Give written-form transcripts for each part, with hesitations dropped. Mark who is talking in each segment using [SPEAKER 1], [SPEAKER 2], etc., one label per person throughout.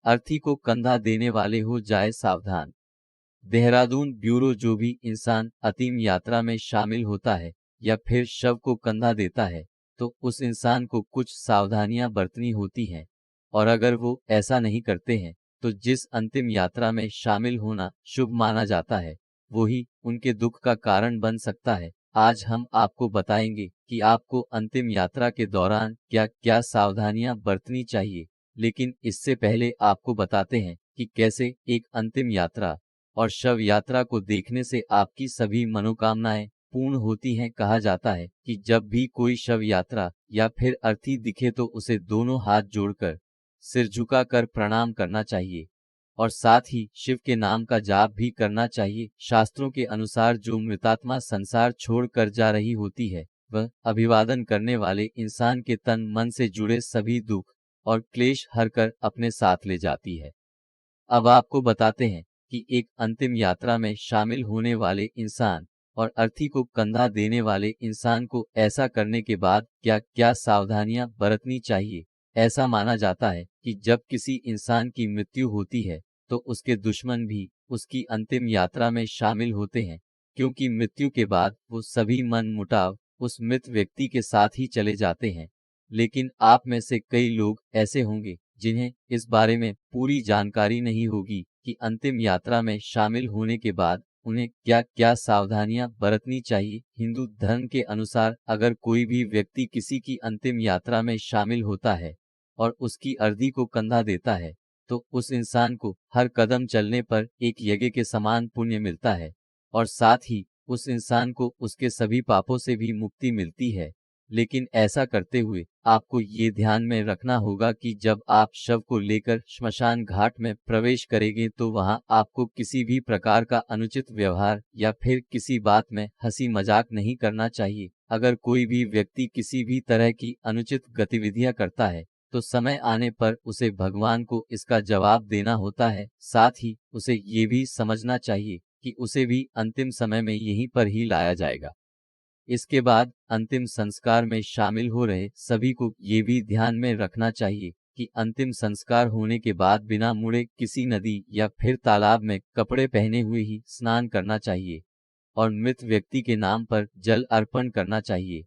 [SPEAKER 1] अर्थी को कंधा देने वाले हो जाए सावधान। देहरादून ब्यूरो। जो भी इंसान अंतिम यात्रा में शामिल होता है या फिर शव को कंधा देता है तो उस इंसान को कुछ सावधानियां बरतनी होती हैं, और अगर वो ऐसा नहीं करते हैं तो जिस अंतिम यात्रा में शामिल होना शुभ माना जाता है वही उनके दुख का कारण बन सकता है। आज हम आपको बताएंगे कि आपको अंतिम यात्रा के दौरान क्या क्या सावधानियां बरतनी चाहिए। लेकिन इससे पहले आपको बताते हैं कि कैसे एक अंतिम यात्रा और शव यात्रा को देखने से आपकी सभी मनोकामनाएं पूर्ण होती हैं। कहा जाता है कि जब भी कोई शव यात्रा या फिर अर्थी दिखे तो उसे दोनों हाथ जोड़कर सिर झुकाकर प्रणाम करना चाहिए और साथ ही शिव के नाम का जाप भी करना चाहिए। शास्त्रों के अनुसार जो मृतात्मा संसार छोड़कर जा रही होती है वह अभिवादन करने वाले इंसान के तन मन से जुड़े सभी दुख और क्लेश हरकर अपने साथ ले जाती है। अब आपको बताते हैं कि एक अंतिम यात्रा में शामिल होने वाले इंसान और अर्थी को कंधा देने वाले इंसान को ऐसा करने के बाद क्या क्या सावधानियां बरतनी चाहिए। ऐसा माना जाता है कि जब किसी इंसान की मृत्यु होती है तो उसके दुश्मन भी उसकी अंतिम यात्रा में शामिल होते हैं, क्योंकि मृत्यु के बाद वो सभी मन मुटाव उस मृत व्यक्ति के साथ ही चले जाते हैं। लेकिन आप में से कई लोग ऐसे होंगे जिन्हें इस बारे में पूरी जानकारी नहीं होगी कि अंतिम यात्रा में शामिल होने के बाद उन्हें क्या क्या सावधानियां बरतनी चाहिए। हिंदू धर्म के अनुसार अगर कोई भी व्यक्ति किसी की अंतिम यात्रा में शामिल होता है और उसकी अर्धी को कंधा देता है तो उस इंसान को हर कदम चलने पर एक यज्ञ के समान पुण्य मिलता है और साथ ही उस इंसान को उसके सभी पापों से भी मुक्ति मिलती है। लेकिन ऐसा करते हुए आपको ये ध्यान में रखना होगा कि जब आप शव को लेकर श्मशान घाट में प्रवेश करेंगे तो वहां आपको किसी भी प्रकार का अनुचित व्यवहार या फिर किसी बात में हंसी मजाक नहीं करना चाहिए। अगर कोई भी व्यक्ति किसी भी तरह की अनुचित गतिविधियां करता है तो समय आने पर उसे भगवान को इसका जवाब देना होता है। साथ ही उसे ये भी समझना चाहिए कि उसे भी अंतिम समय में यहीं पर ही लाया जाएगा। इसके बाद अंतिम संस्कार में शामिल हो रहे सभी को ये भी ध्यान में रखना चाहिए कि अंतिम संस्कार होने के बाद बिना मुड़े किसी नदी या फिर तालाब में कपड़े पहने हुए ही स्नान करना चाहिए और मृत व्यक्ति के नाम पर जल अर्पण करना चाहिए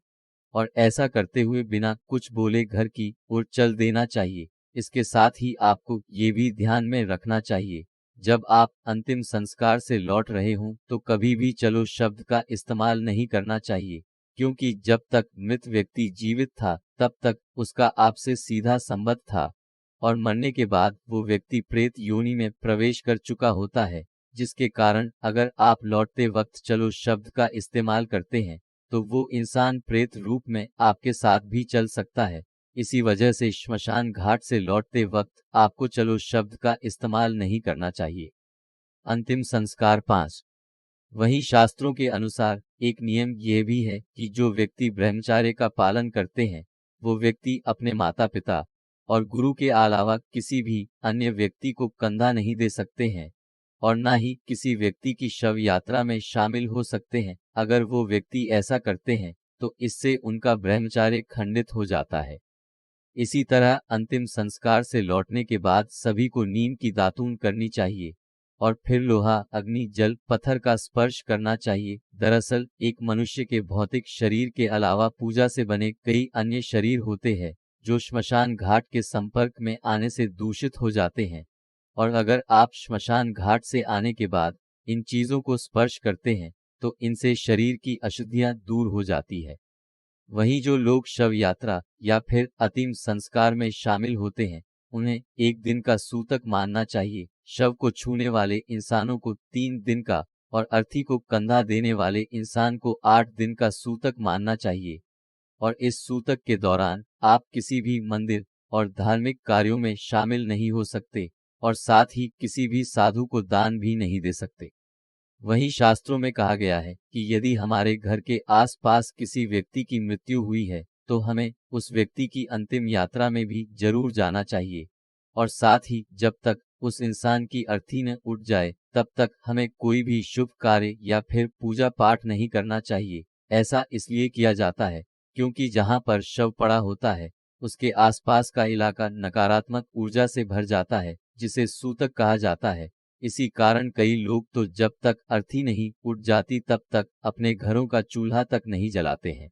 [SPEAKER 1] और ऐसा करते हुए बिना कुछ बोले घर की ओर चल देना चाहिए। इसके साथ ही आपको ये भी ध्यान में रखना चाहिए जब आप अंतिम संस्कार से लौट रहे हों तो कभी भी चलो शब्द का इस्तेमाल नहीं करना चाहिए, क्योंकि जब तक मृत व्यक्ति जीवित था तब तक उसका आपसे सीधा संबंध था और मरने के बाद वो व्यक्ति प्रेत योनि में प्रवेश कर चुका होता है, जिसके कारण अगर आप लौटते वक्त चलो शब्द का इस्तेमाल करते हैं तो वो इंसान प्रेत रूप में आपके साथ भी चल सकता है। इसी वजह से श्मशान घाट से लौटते वक्त आपको चलो शब्द का इस्तेमाल नहीं करना चाहिए। अंतिम संस्कार 5। वहीं शास्त्रों के अनुसार एक नियम यह भी है कि जो व्यक्ति ब्रह्मचर्य का पालन करते हैं वो व्यक्ति अपने माता पिता और गुरु के अलावा किसी भी अन्य व्यक्ति को कंधा नहीं दे सकते हैं और न ही किसी व्यक्ति की शव यात्रा में शामिल हो सकते हैं। अगर वो व्यक्ति ऐसा करते हैं तो इससे उनका ब्रह्मचर्य खंडित हो जाता है। इसी तरह अंतिम संस्कार से लौटने के बाद सभी को नीम की दातून करनी चाहिए और फिर लोहा अग्नि जल पत्थर का स्पर्श करना चाहिए। दरअसल एक मनुष्य के भौतिक शरीर के अलावा पूजा से बने कई अन्य शरीर होते हैं जो श्मशान घाट के संपर्क में आने से दूषित हो जाते हैं और अगर आप श्मशान घाट से आने के बाद इन चीजों को स्पर्श करते हैं तो इनसे शरीर की अशुद्धियां दूर हो जाती है। वहीं जो लोग शव यात्रा या फिर अंतिम संस्कार में शामिल होते हैं उन्हें एक दिन का सूतक मानना चाहिए। शव को छूने वाले इंसानों को 3 दिन का और अर्थी को कंधा देने वाले इंसान को 8 दिन का सूतक मानना चाहिए और इस सूतक के दौरान आप किसी भी मंदिर और धार्मिक कार्यों में शामिल नहीं हो सकते और साथ ही किसी भी साधु को दान भी नहीं दे सकते। वहीं शास्त्रों में कहा गया है कि यदि हमारे घर के आसपास किसी व्यक्ति की मृत्यु हुई है तो हमें उस व्यक्ति की अंतिम यात्रा में भी जरूर जाना चाहिए और साथ ही जब तक उस इंसान की अर्थी न उठ जाए तब तक हमें कोई भी शुभ कार्य या फिर पूजा पाठ नहीं करना चाहिए। ऐसा इसलिए किया जाता है क्योंकि जहां पर शव पड़ा होता है उसके आसपास का इलाका नकारात्मक ऊर्जा से भर जाता है, जिसे सूतक कहा जाता है। इसी कारण कई लोग तो जब तक अर्थी नहीं उठ जाती तब तक अपने घरों का चूल्हा तक नहीं जलाते हैं।